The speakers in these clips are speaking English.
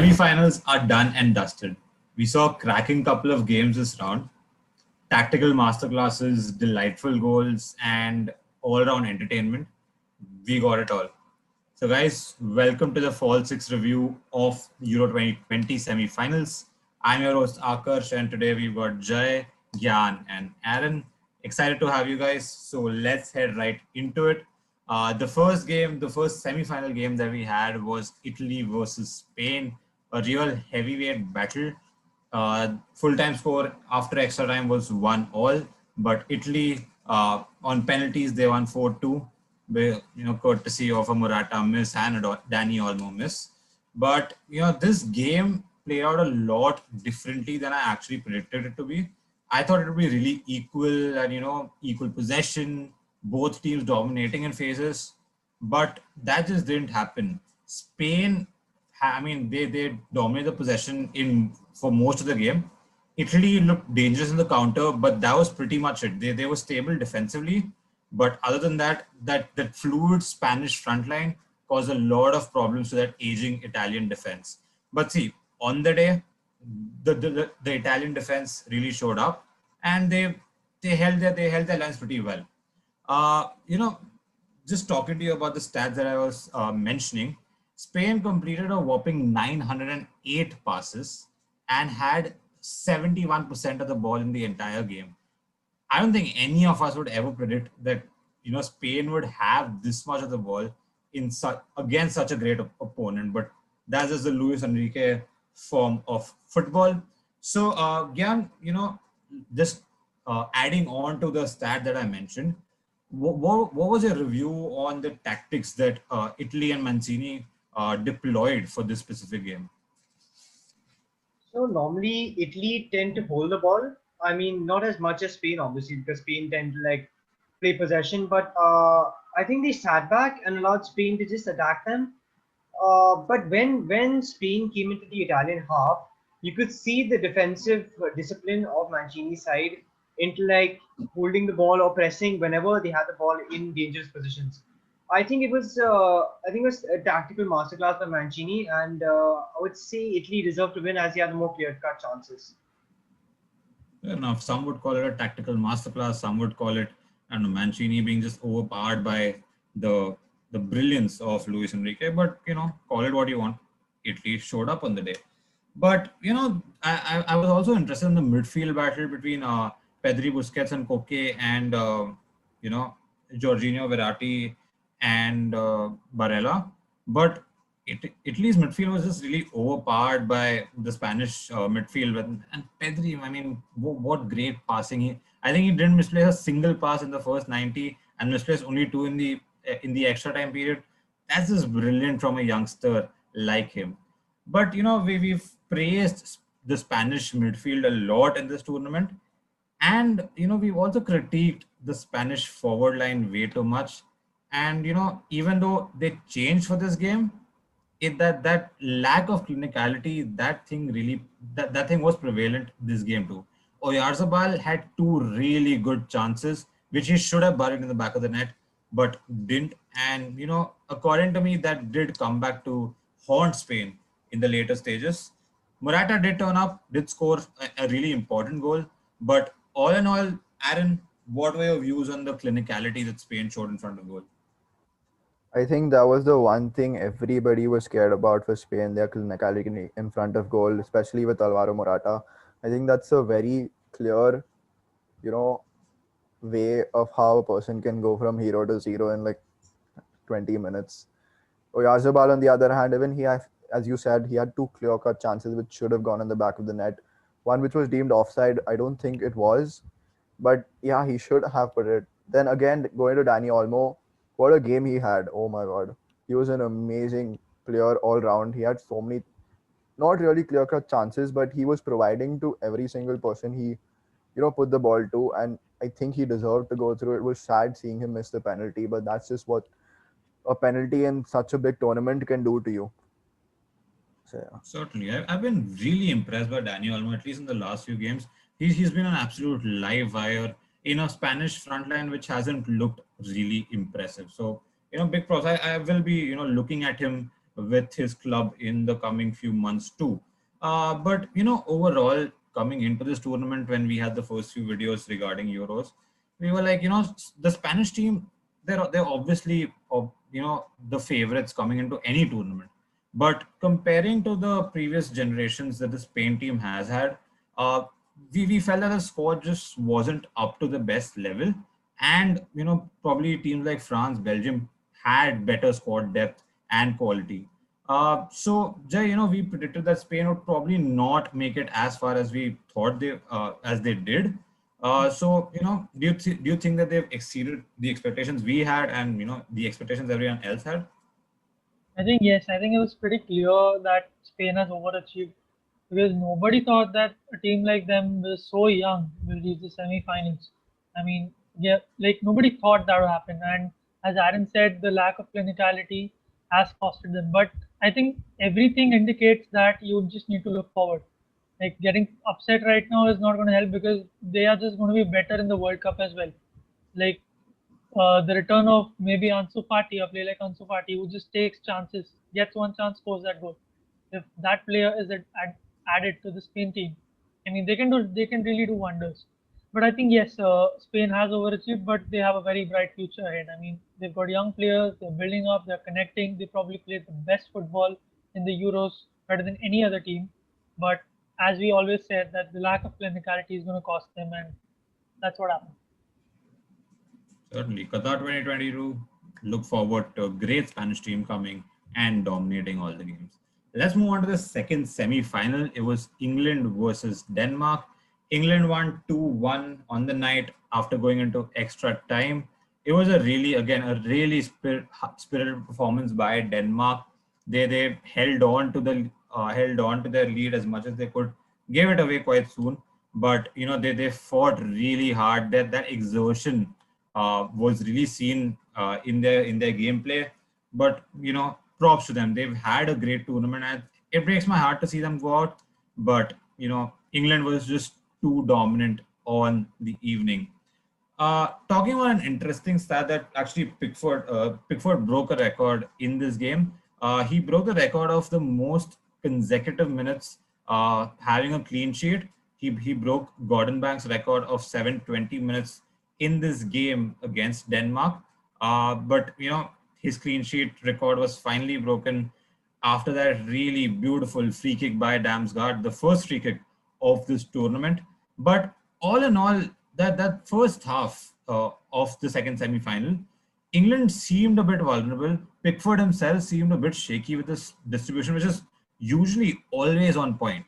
Semi-finals are done and dusted. We saw a cracking couple of games this round, tactical masterclasses, delightful goals, and all-round entertainment. We got it all. So, guys, welcome to the Fall 6 review of Euro 2020 semi-finals. I'm your host Akarsh, and today we've got Jay, Gyan, and Aaron. Excited to have you guys. So let's head right into it. The first semi-final game that we had was Italy versus Spain, a real heavyweight battle. Full-time score after extra time was 1-1, but Italy on penalties they won 4-2, courtesy of a Morata miss and a Danny Olmo miss. But this game played out a lot differently than I actually predicted it to be. I thought it would be really equal and equal possession, both teams dominating in phases, but that just didn't happen. Spain, I mean, they dominated the possession in for most of the game. Italy looked dangerous in the counter, but that was pretty much it. They were stable defensively, but other than that, that fluid Spanish front line caused a lot of problems to that aging Italian defense. But see, on the day, the Italian defense really showed up, and they held their lines pretty well. Uh, you know, just talking to you about the stats that I was mentioning, Spain completed a whopping 908 passes and had 71% of the ball in the entire game. I don't think any of us would ever predict that Spain would have this much of the ball against such a great opponent. But that's just the Luis Enrique form of football. So, Gyan, just adding on to the stat that I mentioned, what was your review on the tactics that Italy and Mancini deployed for this specific game? So normally Italy tend to hold the ball. I mean, not as much as Spain, obviously, because Spain tend to play possession. But I think they sat back and allowed Spain to just attack them. But when Spain came into the Italian half, you could see the defensive discipline of Mancini's side into holding the ball or pressing whenever they had the ball in dangerous positions. I think it was a tactical masterclass by Mancini, and I would say Italy deserved to win as he had more clear-cut chances. Fair enough. Some would call it a tactical masterclass. Some would call it, I don't know, Mancini being just overpowered by the the brilliance of Luis Enrique. But call it what you want. Italy showed up on the day. But I was also interested in the midfield battle between Pedri, Busquets, and Koke, and you know Jorginho, Verratti, and Barella. But Italy's midfield was just really overpowered by the Spanish midfield. And Pedri, I mean, what great passing! I think he didn't misplace a single pass in the first 90 and misplaced only two in the extra time period. That's just brilliant from a youngster like him. But we've praised the Spanish midfield a lot in this tournament, and we've also critiqued the Spanish forward line way too much. And even though they changed for this game, that lack of clinicality, that thing was prevalent this game too. Oyarzabal had two really good chances which he should have buried in the back of the net, but didn't. And according to me, that did come back to haunt Spain in the later stages. Morata did turn up, did score a really important goal, but all in all, Aaron, what were your views on the clinicality that Spain showed in front of goal? I think that was the one thing everybody was scared about for Spain, their clinicality in front of goal, especially with Alvaro Morata. I think that's a very clear, you know, way of how a person can go from hero to zero in like 20 minutes. Oyarzabal, on the other hand, even he had, as you said, he had two clear-cut chances which should have gone in the back of the net. One which was deemed offside, I don't think it was, but yeah, he should have put it. Then again, going to Danny Olmo, what a game he had! Oh my God, he was an amazing player all round. He had so many, not really clear-cut chances, but he was providing to every single person he, put the ball to, and I think he deserved to go through. It was sad seeing him miss the penalty, but that's just what a penalty in such a big tournament can do to you. So yeah. Certainly. I've been really impressed by Daniel Olmo, at least in the last few games. He's been an absolute live wire in a Spanish front line which hasn't looked really impressive. So, big pros. I will be, looking at him with his club in the coming few months too. But overall, coming into this tournament, when we had the first few videos regarding Euros, we were like, the Spanish team, they're obviously the favorites coming into any tournament. But comparing to the previous generations that the Spain team has had, uh, we felt that the squad just wasn't up to the best level, and probably teams like France, Belgium had better squad depth and quality. So Jay, we predicted that Spain would probably not make it as far as we thought they as they did. So do you think that they've exceeded the expectations we had, and the expectations everyone else had? I think yes, I think it was pretty clear that Spain has overachieved because nobody thought that a team like them was so young will reach the semi-finals. I mean, yeah, like nobody thought that would happen. And as Aaron said, the lack of clinicality has costed them. But I think everything indicates that you just need to look forward. Like getting upset right now is not going to help because they are just going to be better in the World Cup as well. Like the return of maybe Ansu Fati, a player like Ansu Fati, who just takes chances, gets one chance, scores that goal. If that player is added to the Spain team, I mean, they can really do wonders. But I think yes, Spain has overachieved, but they have a very bright future ahead. I mean, they've got young players, they're building up, they're connecting. They probably played the best football in the Euros, better than any other team. But as we always said, that the lack of clinicality is going to cost them, and that's what happened. Certainly. Qatar 2022, look forward to a great Spanish team coming and dominating all the games. Let's move on to the second semi-final. It was England versus Denmark. England won 2-1 on the night after going into extra time. It was again, a really spirited performance by Denmark. They held on to their lead as much as they could, gave it away quite soon, but they fought really hard. That exertion was really seen in their gameplay. But props to them. They've had a great tournament, and it breaks my heart to see them go out. But England was just too dominant on the evening. Talking about an interesting stat that actually Pickford broke a record in this game. He broke the record of the most consecutive minutes having a clean sheet. He broke Gordon Banks' record of 720 minutes in this game against Denmark. But his clean sheet record was finally broken after that really beautiful free kick by Damsgaard, the first free kick of this tournament. But all in all, that first half of the second semi-final, England seemed a bit vulnerable. Pickford himself seemed a bit shaky with his distribution, which is usually always on point.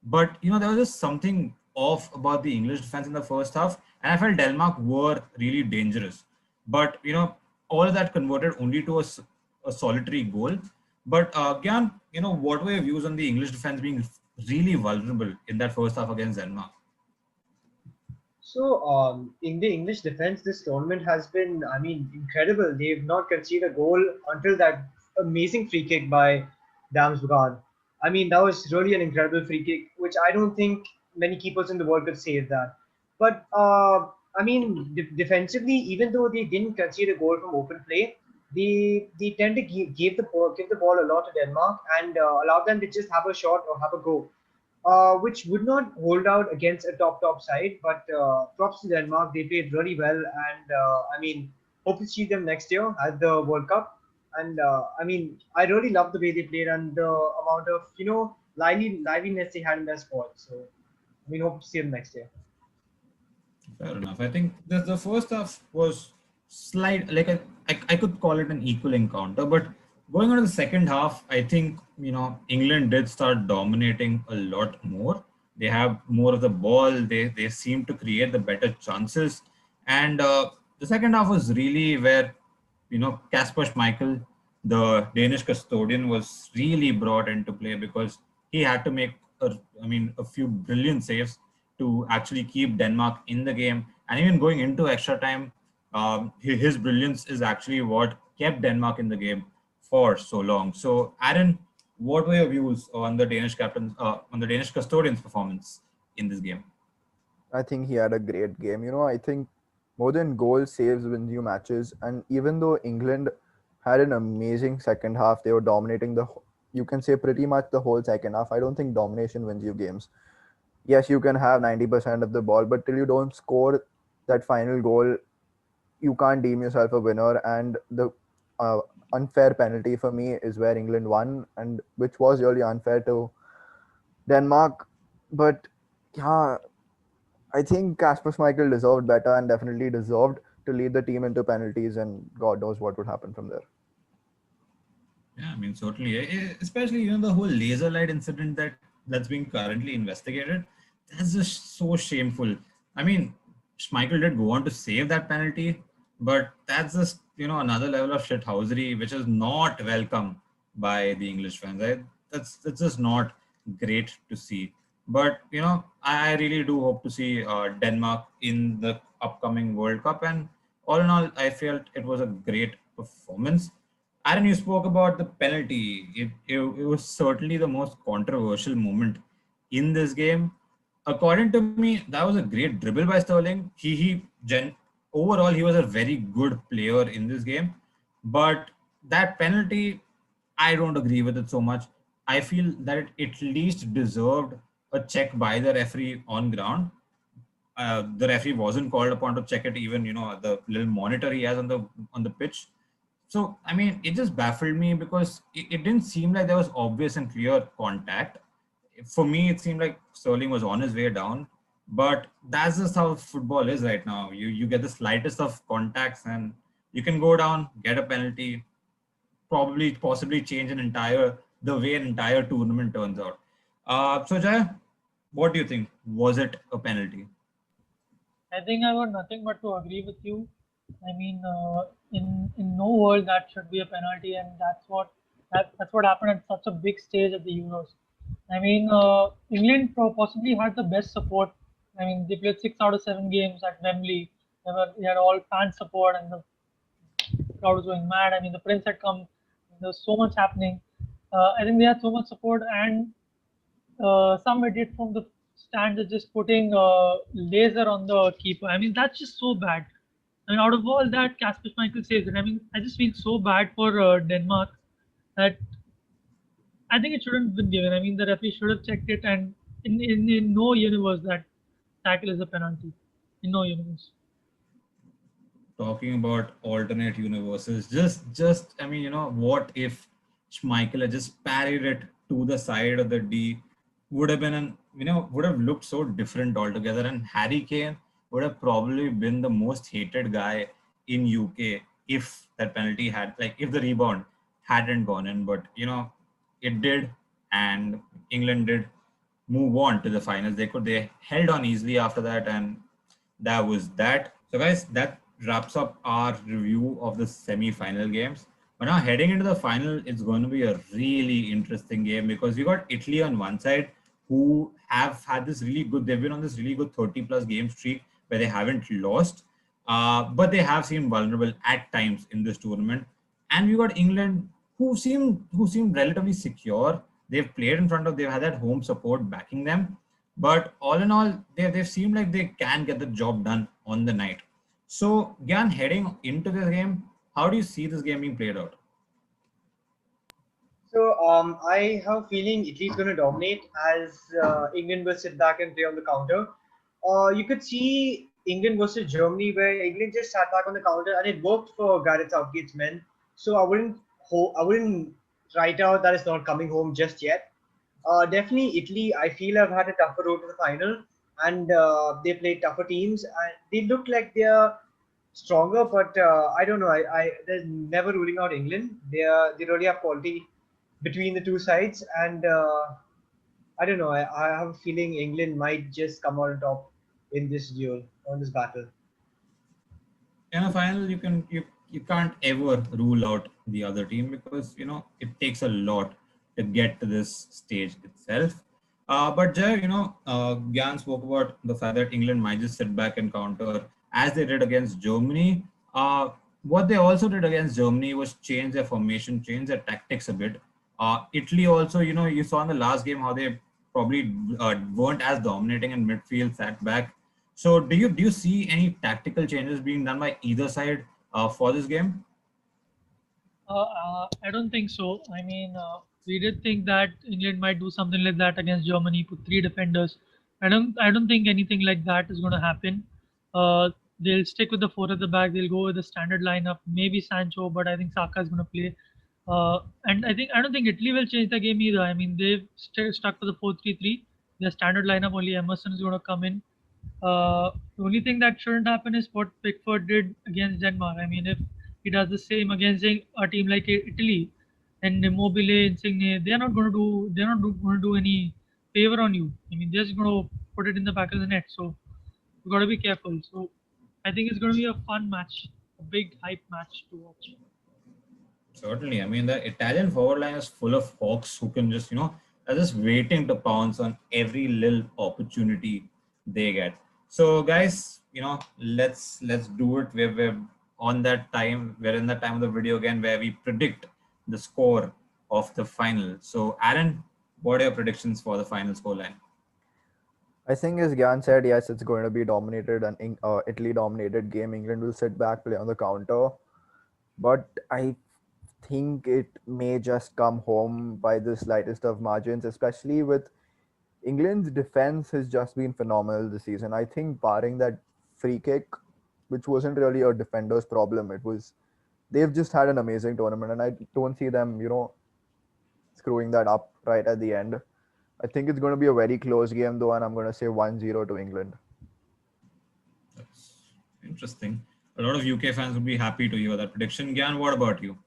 But there was just something off about the English defense in the first half, and I felt Denmark were really dangerous. But all of that converted only to a solitary goal. But Gyan, what were your views on the English defense being really vulnerable in that first half against Denmark? So, in the English defense, this tournament has been, I mean, incredible. They've not conceded a goal until that amazing free kick by Damsgaard. I mean, that was really an incredible free kick, which I don't think many keepers in the world could save that. But, I mean, defensively, even though they didn't concede a goal from open play, they tend to give the ball a lot to Denmark and allow them to just have a shot or have a go, which would not hold out against a top side. But props to Denmark, they played really well, and I mean, hope to see them next year at the World Cup. And I mean, I really love the way they played and the amount of liveliness they had in their squad. So I mean, hope to see them next year. Fair enough. I think the first half was slight, like I could call it an equal encounter, but going on to the second half, I think England did start dominating a lot more. They have more of the ball. They seem to create the better chances, and the second half was really where Kasper Schmeichel, the Danish custodian, was really brought into play because he had to make a few brilliant saves to actually keep Denmark in the game. And even going into extra time, his brilliance is actually what kept Denmark in the game for so long. So, Aaron, what were your views on the Danish custodian's performance in this game? I think he had a great game. I think more than goal saves wins you matches. And even though England had an amazing second half. They were dominating you can say pretty much the whole second half. I don't think domination wins you games. Yes, you can have 90% of the ball, but till you don't score that final goal, you can't deem yourself a winner. And the uh, unfair penalty for me is where England won, and which was really unfair to Denmark. But yeah, I think Kasper Schmeichel deserved better and definitely deserved to lead the team into penalties, and God knows what would happen from there. Yeah, I mean, certainly, especially the whole laser light incident that's being currently investigated. That's just so shameful. I mean, Schmeichel did go on to save that penalty, but that's just another level of shithousery, which is not welcome by the English fans. That's just not great to see. But I really do hope to see Denmark in the upcoming World Cup, and all in all, I felt it was a great performance. Aaron, you spoke about the penalty. It was certainly the most controversial moment in this game. According to me, that was a great dribble by Sterling. Overall, he was a very good player in this game. But that penalty, I don't agree with it so much. I feel that it at least deserved a check by the referee on ground. The referee wasn't called upon to check it, even the little monitor he has on the pitch. So I mean, it just baffled me because it didn't seem like there was obvious and clear contact. For me, it seemed like Sterling was on his way down, but that's just how football is right now. You get the slightest of contacts and you can go down, get a penalty, probably possibly change the way an entire tournament turns out. So Jaya, what do you think? Was it a penalty? I think I got nothing but to agree with you. I mean, in no world that should be a penalty, and that's what happened at such a big stage at the Euros. I mean, England possibly had the best support. I mean, they played 6 out of 7 games at Wembley. They had all fan support, and the crowd was going mad. I mean, the Prince had come. There was so much happening. I think they had so much support, and some idiot from the stand is just putting laser on the keeper. I mean, that's just so bad. I mean, out of all that, Kasper Schmeichel says it. I mean, I just feel so bad for Denmark that I think it shouldn't have been given. I mean, the referee should have checked it, and in no universe that tackle is a penalty. In no universe. Talking about alternate universes, just I mean, what if Schmeichel had just parried it to the side of the D? Would have been would have looked so different altogether, and Harry Kane would have probably been the most hated guy in UK if that penalty had, like, if the rebound hadn't gone in. But it did, and England did move on to the finals. They held on easily after that, and that was that. So guys, that wraps up our review of the semi-final games. But now heading into the final, it's going to be a really interesting game because we got Italy on one side, who have had this really good, they've been on this really good 30 plus game streak where they haven't lost, but they have seemed vulnerable at times in this tournament. And we got England, who seem relatively secure. They've had that home support backing them, but all in all, they've seemed like they can get the job done on the night. So Gyan, heading into this game, how do you see this game being played out? So I have a feeling Italy's going to dominate as England will sit back and play on the counter. You could see England versus Germany where England just sat back on the counter and it worked for Gareth Southgate's men. So I wouldn't write out that it's not coming home just yet. Definitely Italy, I feel, have had a tougher road to the final, and they played tougher teams and they look like they're stronger. But I don't know. There's never ruling out England. They really have quality between the two sides, and I don't know. I have a feeling England might just come out on top in this duel, on this battle. In a final, you can't ever rule out the other team because it takes a lot to get to this stage itself. But Jay, Gyan spoke about the fact that England might just sit back and counter as they did against Germany. What they also did against Germany was change their formation, change their tactics a bit. Italy also, you saw in the last game how they probably weren't as dominating in midfield, sat back. So do you see any tactical changes being done by either side for this game? I don't think so. I mean, we did think that England might do something like that against Germany, put three defenders. I don't think anything like that is going to happen. They'll stick with the four at the back. They'll go with the standard lineup. Maybe Sancho, but I think Saka is going to play. And I don't think Italy will change the game either. I mean, they've stuck to the 4-3-3. Their standard lineup, only Emerson is going to come in. The only thing that shouldn't happen is what Pickford did against Denmark. I mean, if he does the same against a team like Italy and Immobile, Insigne, they're not going to do any favor on you. I mean, they're just going to put it in the back of the net. So you got to be careful. So I think it's going to be a fun match, a big hype match to watch. Certainly. I mean, the Italian forward line is full of hawks who can just, are just waiting to pounce on every little opportunity they get. So, guys, let's do it. We're on that time. We're in the time of the video again where we predict the score of the final. So, Aaron, what are your predictions for the final scoreline? I think, as Gyan said, yes, it's going to be dominated and Italy dominated game. England will sit back, play on the counter, but I think it may just come home by the slightest of margins, especially with England's defense has just been phenomenal this season. I think, barring that free kick, which wasn't really a defender's problem, they've just had an amazing tournament, and I don't see them, screwing that up right at the end. I think it's going to be a very close game, though, and I'm going to say 1-0 to England. That's interesting. A lot of UK fans would be happy to hear that prediction. Gyan, what about you?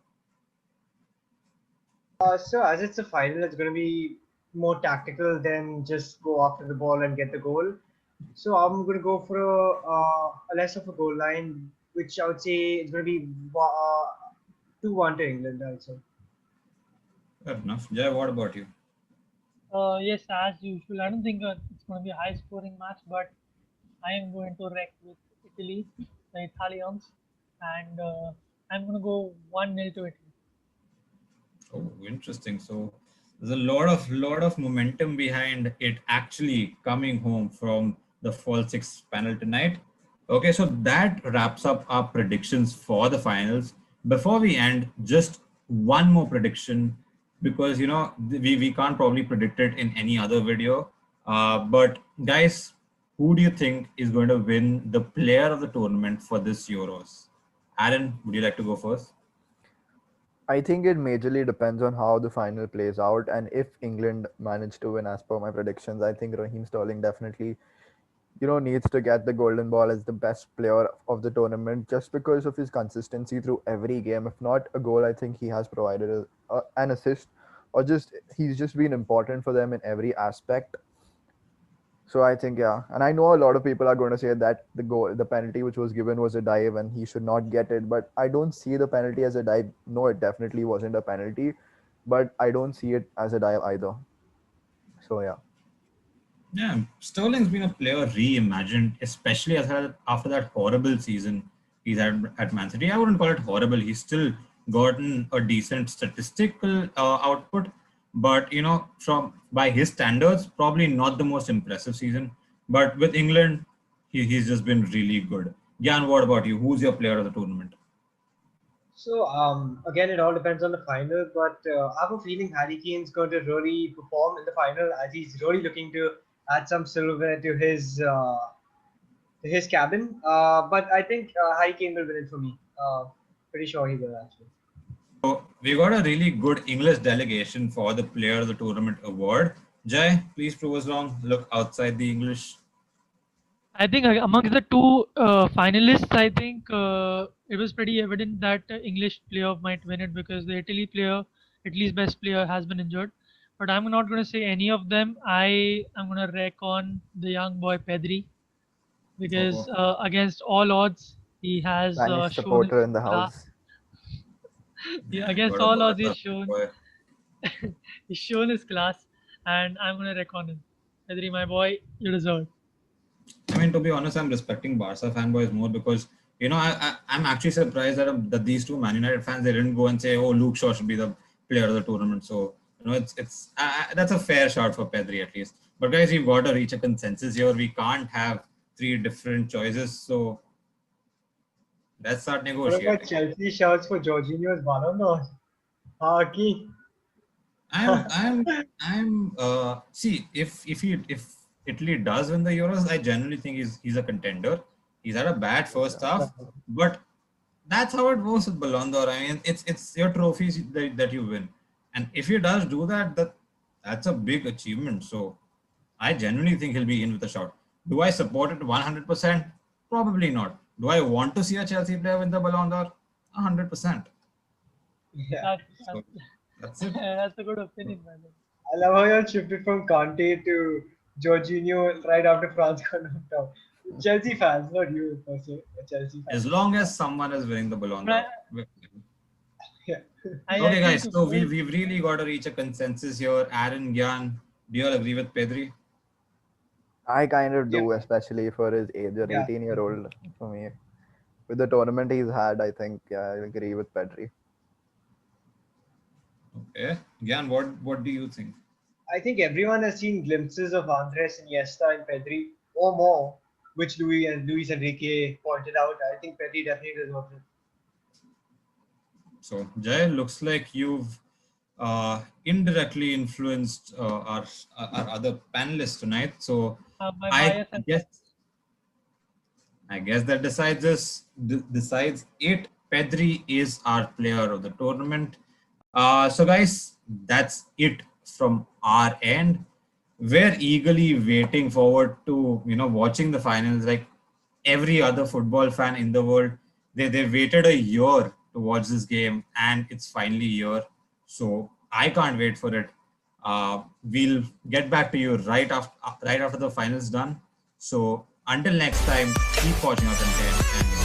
So as it's a final, it's going to be more tactical than just go after the ball and get the goal. So I'm going to go for a less of a goal line, which I would say is going to be 2-1 to England also. Fair enough. Jay, what about you? Yes, as usual. I don't think it's going to be a high scoring match, but I am going to wreck with Italy, the Italians, and I'm going to go 1-0 to Italy. Oh, interesting. So there's a lot of momentum behind it actually coming home from the Fall Six panel tonight. Okay, so that wraps up our predictions for the finals. Before we end, just one more prediction because we can't probably predict it in any other video. But guys, who do you think is going to win the player of the tournament for this Euros? Aaron, would you like to go first? I think it majorly depends on how the final plays out, and if England manage to win as per my predictions, I think Raheem Sterling definitely, needs to get the golden ball as the best player of the tournament just because of his consistency through every game. If not a goal, I think he has provided an assist, or just he's just been important for them in every aspect. So I think, yeah, and I know a lot of people are going to say that the penalty which was given was a dive and he should not get it, but I don't see the penalty as a dive. No, it definitely wasn't a penalty, but I don't see it as a dive either. So yeah. Yeah, Sterling's been a player reimagined, especially after that horrible season he's had at Man City. I wouldn't call it horrible. He's still gotten a decent statistical output, but from by his standards, probably not the most impressive season. But with England, he's just been really good. Jan, what about you? Who's your player of the tournament? So again, it all depends on the final, but I have a feeling Harry Kane's going to really perform in the final as he's really looking to add some silverware to his cabin. But I think Harry Kane will win it for me. Pretty sure he will actually. So we got a really good English delegation for the Player of the Tournament award. Jai, please prove us wrong. Look outside the English. I think amongst the two finalists, I think it was pretty evident that English player might win it because the Italy's best player, has been injured. But I'm not going to say any of them. I am going to wreck on the young boy Pedri because Oh, against all odds, he has Spanish shown his supporter in the class. house. Yeah, yeah, against got a all odds, Barca boy. he's shown his class, and I'm going to wreck on him. Pedri, my boy, you deserve it. I mean, to be honest, I'm respecting Barca fanboys more because I'm actually surprised that these two Man United fans they didn't go and say, "Oh, Luke Shaw should be the player of the tournament." So it's that's a fair shot for Pedri at least. But guys, we've got to reach a consensus here. We can't have three different choices. So Let's start What negotiating. about Chelsea shouts for Jorginho's Ballon d'Or? Haki. See, if Italy does win the Euros, I genuinely think he's a contender. He's had a bad first half, but that's how it works with Ballon d'Or. I mean, it's your trophies that you win, and if he does do that, that's a big achievement. So I genuinely think he'll be in with a shot. Do I support it 100%? Probably not. Do I want to see a Chelsea player win the Ballon d'Or? 100%. Yeah. That, So that's it. that's a good opinion, by the way. I love how you shifted from Kante to Jorginho right after France got knocked out. Chelsea fans, not you per se, but Chelsea As fans. long as someone is winning the Ballon But d'Or. Yeah. I Okay, think guys. to So me, we've really got to reach a consensus here. Aaron, Gyan, do you all agree with Pedri? I kind of Yeah. do, especially for his age, an Yeah. 18-year-old for me. With the tournament he's had, I think, yeah, I agree with Pedri. Okay, Gyan, what do you think? I think everyone has seen glimpses of Andres Iniesta and Pedri or more, which Luis Enrique pointed out. I think Pedri definitely deserves it. So Jay, looks like you've indirectly influenced our other panelists tonight. So my I bias has guess I guess that decides it. Pedri is our player of the tournament. So guys, that's it from our end. We're eagerly waiting forward to watching the finals. Like every other football fan in the world, they waited a year to watch this game, and it's finally here. So I can't wait for it. We'll get back to you right after the finals done. So until next time, keep watching our content and